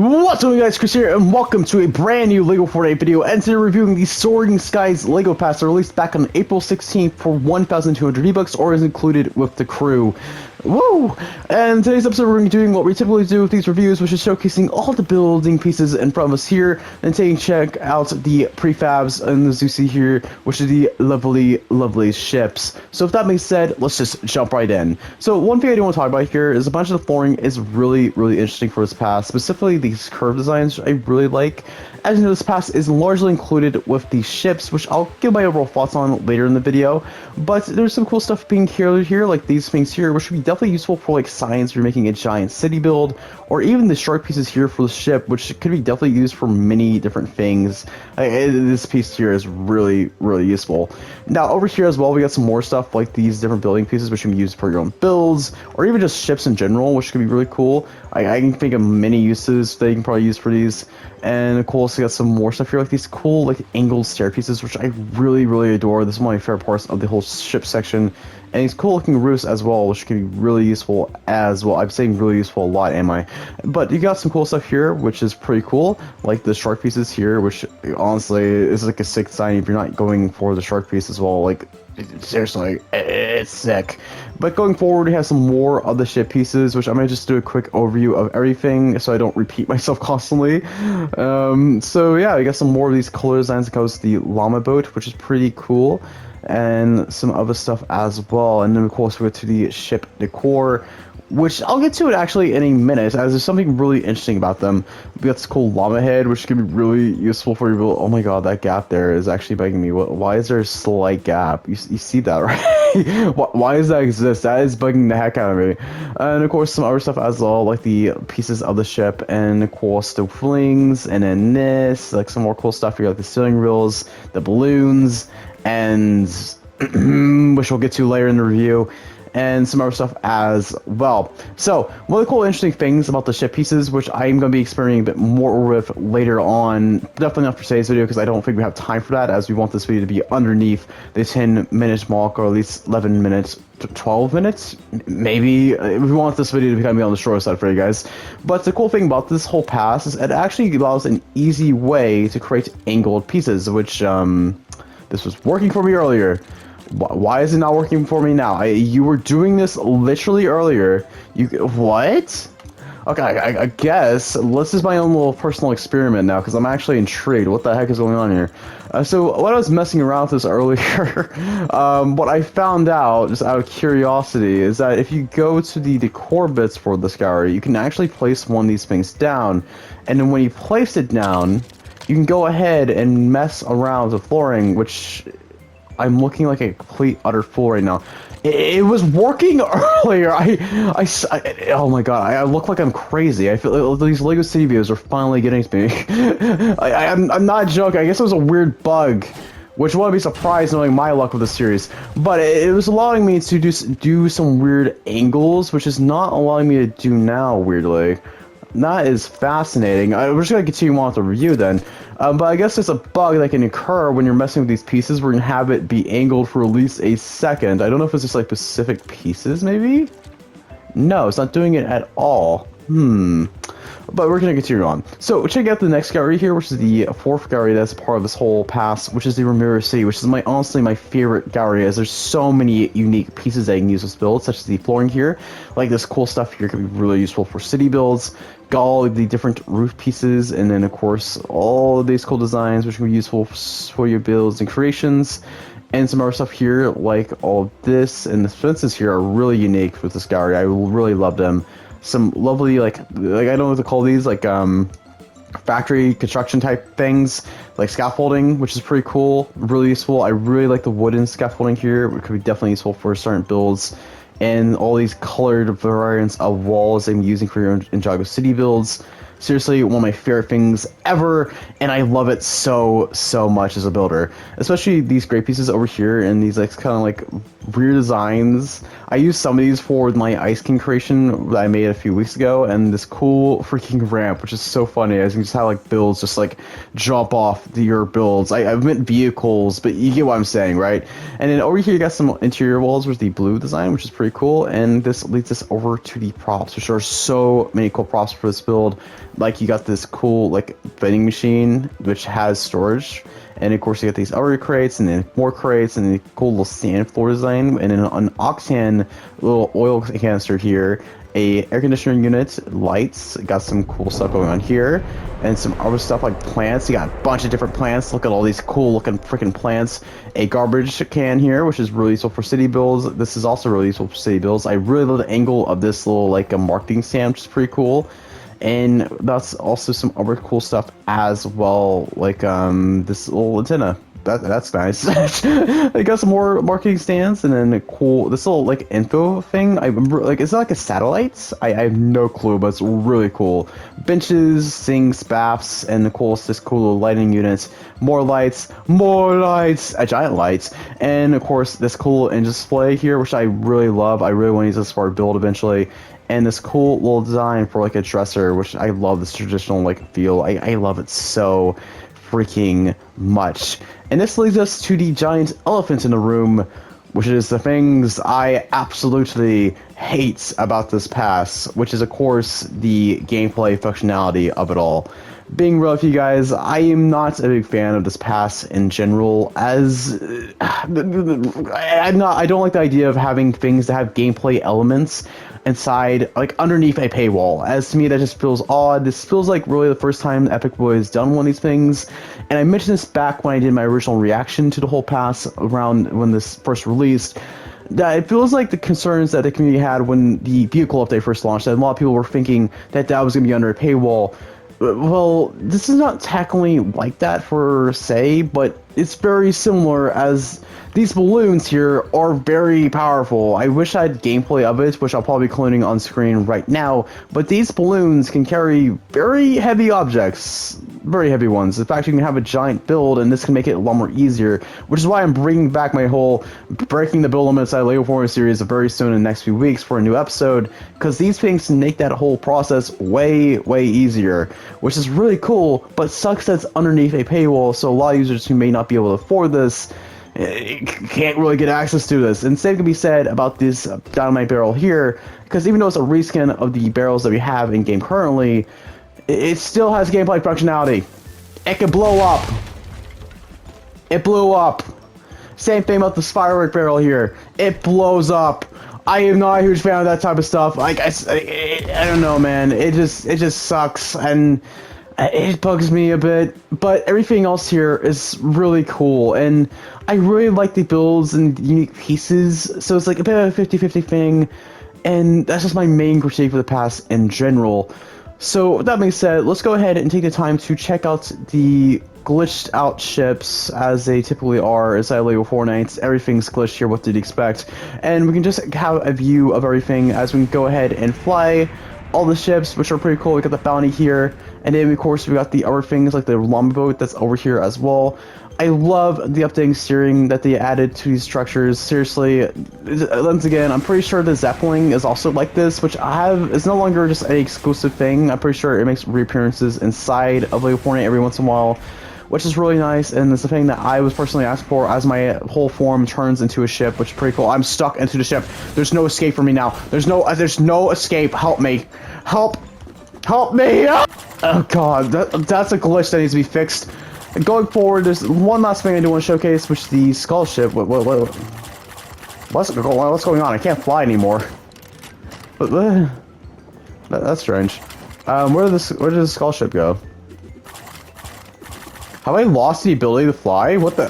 What's up guys, Chris here, and welcome to a brand new LEGO Fortnite video, and today we're reviewing the Soaring Skies Lego Pass, released back on April 16th for 1,200 V-Bucks, or is included with the crew. Woo! And today's episode we're going to be doing what we typically do with these reviews, which is showcasing all the building pieces in front of us here, and taking a check out the prefabs, and as you see here, which is the lovely ships. So with that being said, let's just jump right in. So one thing I do want to talk about here is a bunch of the flooring is really interesting for this pass, specifically these curve designs I really like. As you know, this pass is largely included with the ships, which I'll give my overall thoughts on later in the video, but there's some cool stuff being carried here, like these things here, which should be definitely useful for like science if you're making a giant city build, or even the shark pieces here for the ship, which could be definitely used for many different things. This piece here is really useful. Now over here as well, we got some more stuff like these different building pieces, which can be used for your own builds, or even just ships in general, which could be really cool. I can think of many uses that you can probably use for these. And of course, we got some more stuff here, like these cool like angled stair pieces, which I really adore. This is one of my favorite parts of the whole ship section. And these cool looking roofs as well, which can be really useful as well. I'm saying really useful a lot, am I? But you got some cool stuff here, which is pretty cool, like the shark pieces here, which honestly is like a sick sign if you're not going for the shark piece as well. Like, seriously, it's sick. But going forward, we have some more of the ship pieces, which I'm going to just do a quick overview of everything so I don't repeat myself constantly. So yeah, we got some more of these color designs that goes to the llama boat, which is pretty cool, and some other stuff as well. And then of course we go to the ship decor, which I'll get to it actually in a minute, as there's something really interesting about them. We got this cool llama head, which can be really useful for your build. Oh my god, that gap there is actually bugging me. Why is there a slight gap? You see that, right? Why does that exist? That is bugging the heck out of me. And of course some other stuff as well, like the pieces of the ship, and of course the flings, and then this, like some more cool stuff here, like the steering wheels, the balloons, and which we'll get to later in the review, and some other stuff as well. So one of the cool interesting things about the ship pieces, which I'm going to be experimenting a bit more with later on, definitely not for today's video because I don't think we have time for that, as we want this video to be underneath the 10-minute mark, or at least 11 minutes to 12 minutes maybe. We want this video to be on the short side for you guys. But the cool thing about this whole pass is it actually allows an easy way to create angled pieces, which this was working for me earlier. Why is it not working for me now? You were doing this literally earlier. What? Okay, I guess let's just my own little personal experiment now, because I'm actually intrigued. What the heck is going on here? So when I was messing around with this earlier, what I found out, just out of curiosity, is that if you go to the decor bits for this gallery, you can actually place one of these things down, and then when you place it down, you can go ahead and mess around with the flooring, which I'm looking like a complete utter fool right now. It was working earlier. Oh my god, I look like I'm crazy. I feel like these Lego City videos are finally getting to me. I'm not joking. I guess it was a weird bug, which wouldn't be surprised knowing my luck with the series. But it was allowing me to do some weird angles, which is not allowing me to do now, weirdly. That is fascinating. We're just going to continue on with the review then. But I guess there's a bug that can occur when you're messing with these pieces. We're going to have it be angled for at least a second. I don't know if it's just like specific pieces, maybe? No, it's not doing it at all. But we're going to continue on. So check out the next gallery here, which is the fourth gallery that's part of this whole pass, which is the Ramirez City, which is honestly my favorite gallery, as there's so many unique pieces that you can use with builds, such as the flooring here. Like this cool stuff here can be really useful for city builds. Got all of the different roof pieces, and then of course all of these cool designs which can be useful for your builds and creations. And some other stuff here, like all of this and the fences here, are really unique with this gallery. I really love them. Some lovely like I don't know what to call these, like factory construction type things, like scaffolding, which is pretty cool, really useful. I really like the wooden scaffolding here, which could be definitely useful for certain builds. And all these colored variants of walls I'm using for your Ninjago City builds. Seriously, one of my favorite things ever, and I love it so much as a builder. Especially these great pieces over here, and these like kind of like weird designs. I used some of these for my Ice King creation that I made a few weeks ago, and this cool freaking ramp, which is so funny, as you can just have like builds just like drop off your builds. I meant vehicles, but you get what I'm saying, right? And then over here you got some interior walls with the blue design, which is pretty cool, and this leads us over to the props, which are so many cool props for this build. like you got this cool like vending machine which has storage, and of course you got these other crates and then more crates and the cool little sand floor design, and then an octane little oil canister here, a air conditioning unit, lights, got some cool stuff going on here, and some other stuff like plants. You got a bunch of different plants. Look at all these cool looking freaking plants. A garbage can here, which is really useful for city builds. This is also really useful for city builds. I really love the angle of this little like a marketing stand, which is pretty cool. And that's also some other cool stuff as well, like this little antenna. That's nice. They got some more marketing stands, and then this little like info thing. I remember, like, is that like a satellite? I have no clue, but it's really cool. Benches, sinks, baths, and this cool little lighting units. More lights, a giant lights, and of course this cool in display here, which I really love. I really want to use this for our build eventually. And this cool little design for like a dresser, which I love this traditional like feel. I love it so freaking much. And this leads us to the giant elephant in the room, which is the things I absolutely hate about this pass, which is of course the gameplay functionality of it all. Being real with you guys, I am not a big fan of this pass in general, as I don't like the idea of having things that have gameplay elements inside, like underneath a paywall. As to me, that just feels odd. This feels like really the first time Epic was done one of these things, and I mentioned this back when I did my original reaction to the whole pass around when this first released, that it feels like the concerns that the community had when the vehicle update first launched, that a lot of people were thinking that that was going to be under a paywall. Well, this is not technically like that per se, but it's very similar, as these balloons here are very powerful. I wish I had gameplay of it, which I'll probably be cloning on screen right now, but these balloons can carry very heavy objects, very heavy ones. In fact, you can have a giant build, and this can make it a lot more easier, which is why I'm bringing back my whole breaking the build limits at Lego Fortnite series very soon in the next few weeks for a new episode, because these things can make that whole process way easier, which is really cool, but sucks that it's underneath a paywall, so a lot of users who may not be able to afford this can't really get access to this. And same can be said about this dynamite barrel here, because even though it's a reskin of the barrels that we have in game currently, it still has gameplay functionality. It can blow up. It blew up. Same thing about this firework barrel here. It blows up. I am not a huge fan of that type of stuff. Like I don't know, man. It just sucks, and it bugs me a bit. But everything else here is really cool, and I really like the builds and unique pieces. So it's like a bit of a 50-50 thing, and that's just my main critique for the pass in general. So with that being said, let's go ahead and take the time to check out the glitched out ships, as they typically are inside Lego Fortnite. Everything's glitched here, what did you expect? And we can just have a view of everything as we can go ahead and fly all the ships, which are pretty cool. We got the bounty here, and then of course we got the other things like the llama boat that's over here as well. I love the updating steering that they added to these structures. Seriously, once again, I'm pretty sure the Zeppelin is also like this, which is no longer just an exclusive thing. I'm pretty sure it makes reappearances inside of Lego Fortnite every once in a while, which is really nice, and it's the thing that I was personally asked for as my whole form turns into a ship, which is pretty cool. I'm stuck into the ship. There's no escape for me now. There's no escape. Help me. Help me. Oh god, that's a glitch that needs to be fixed. And going forward, there's one last thing I do want to showcase, which is the skull ship. What's going on? I can't fly anymore. That's strange. Where did the skull ship go? Have I lost the ability to fly? What the?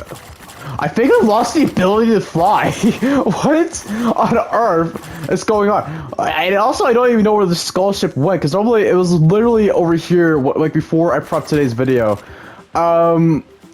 I think I lost the ability to fly. What on earth is going on? And also, I don't even know where the skull ship went, because normally it was literally over here, like before I prepped today's video.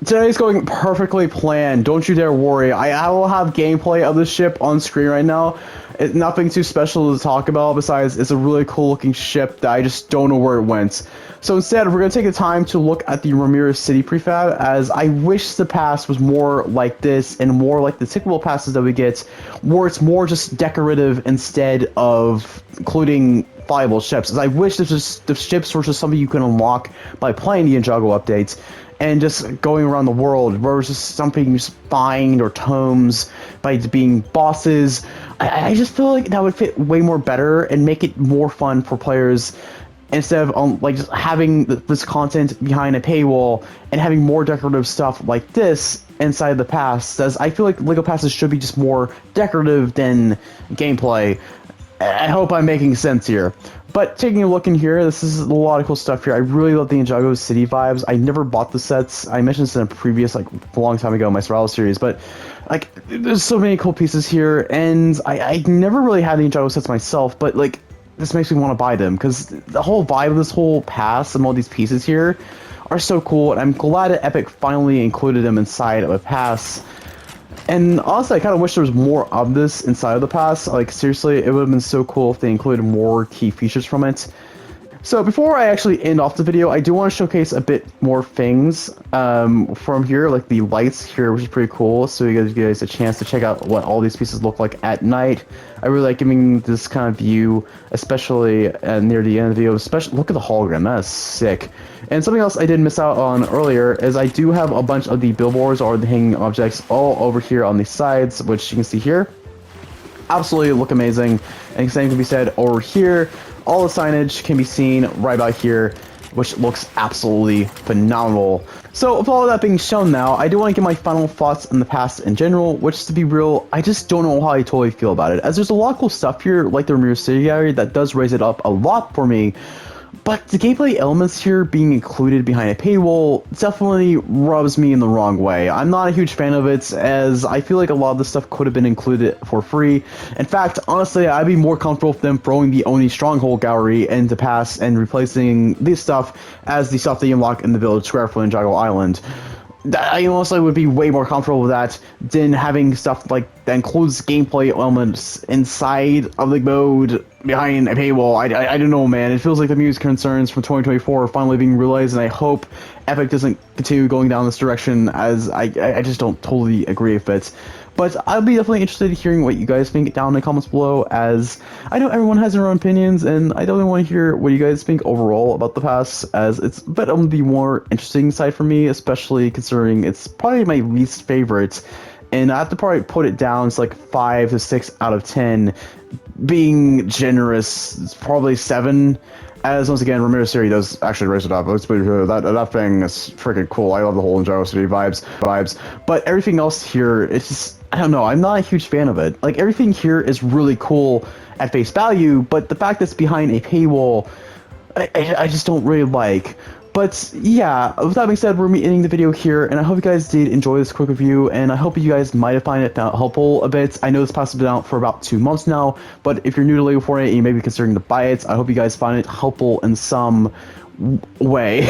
Today's going perfectly planned. Don't you dare worry. I will have gameplay of the ship on screen right now. It's nothing too special to talk about, besides it's a really cool looking ship that I just don't know where it went. So instead, we're going to take the time to look at the Ramirez City prefab, as I wish the pass was more like this and more like the typical passes that we get, where it's more just decorative instead of including flyable ships. As I wish the ships were just something you can unlock by playing the Ninjago updates and just going around the world, where it's just something you find or tomes by being bosses. I just feel like that would fit way more better and make it more fun for players instead of like just having this content behind a paywall and having more decorative stuff like this inside the pass. As I feel like Lego passes should be just more decorative than gameplay. I hope I'm making sense here. But taking a look in here, this is a lot of cool stuff here. I really love the Ninjago City vibes. I never bought the sets. I mentioned this in a previous, like, a long time ago in my Survival series, but, like, there's so many cool pieces here, and I never really had the Ninjago sets myself, but, like, this makes me want to buy them, because the whole vibe of this whole pass and all these pieces here are so cool, and I'm glad that Epic finally included them inside of a pass. And honestly, I kind of wish there was more of this inside of the pass. Like, seriously, it would have been so cool if they included more key features from it. So before I actually end off the video, I do want to showcase a bit more things from here, like the lights here, which is pretty cool. So you guys a chance to check out what all these pieces look like at night. I really like giving this kind of view, especially near the end of the video. Especially, look at the hologram, that is sick. And something else I did miss out on earlier is I do have a bunch of the billboards or the hanging objects all over here on the sides, which you can see here. Absolutely look amazing. And same can be said over here. All the signage can be seen right about here, which looks absolutely phenomenal. So with all of that being shown now, I do want to give my final thoughts on the past in general, which, to be real, I just don't know how I totally feel about it. As there's a lot of cool stuff here, like the Ramirez City Gallery, that does raise it up a lot for me. But the gameplay elements here being included behind a paywall definitely rubs me in the wrong way. I'm not a huge fan of it, as I feel like a lot of this stuff could have been included for free. In fact, honestly, I'd be more comfortable with them throwing the Oni Stronghold Gallery into Pass and replacing this stuff as the stuff that you unlock in the Village Square for Ninjago Island. I honestly would be way more comfortable with that than having stuff like that includes gameplay elements inside of the mode behind a paywall. I don't know, man. It feels like the music concerns from 2024 are finally being realized, and I hope Epic doesn't continue going down this direction, as I just don't totally agree with it. But I'll be definitely interested in hearing what you guys think down in the comments below, as I know everyone has their own opinions, and I definitely want to hear what you guys think overall about the pass, as it's a bit on the more interesting side for me, especially considering it's probably my least favorite, and I have to probably put it down to like 5 to 6 out of 10. Being generous, it's probably 7. As once again, Ramirez City does actually raise it up. Let's be sure that thing is freaking cool. I love the whole Ninjago City vibes. But everything else here, it's just, I don't know. I'm not a huge fan of it. Like, everything here is really cool at face value, but the fact that it's behind a paywall, I just don't really like. But yeah, with that being said, we're ending the video here, and I hope you guys did enjoy this quick review, and I hope you guys might have found it helpful a bit. I know this pass has been out for about 2 months now, but if you're new to Lego Fortnite and you may be considering to buy it, I hope you guys find it helpful in some way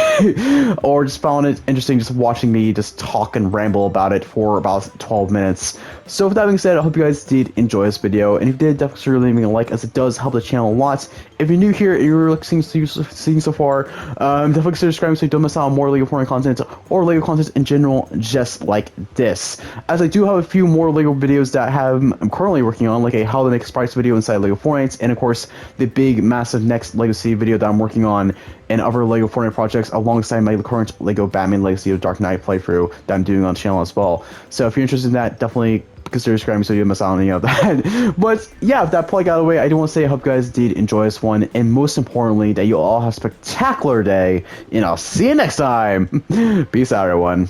or just found it interesting just watching me just talk and ramble about it for about 12 minutes. So with that being said, I hope you guys did enjoy this video, and if you did, definitely consider leaving a like, as it does help the channel a lot. If you're new here and you're seeing so far, definitely consider subscribing so you don't miss out on more Lego Fortnite content or Lego content in general, just like this. As I do have a few more Lego videos that I'm currently working on, like a how to make a sprites video inside Lego Fortnite, and of course the big massive next Legacy video that I'm working on, and other Lego Fortnite projects alongside my current Lego Batman Legacy of Dark Knight playthrough that I'm doing on the channel as well. So if you're interested in that, definitely consider subscribing so you don't miss out on any of that. But yeah, with that plug out of the way, I do want to say I hope you guys did enjoy this one, and most importantly, that you all have a spectacular day, and I'll see you next time. Peace out, everyone.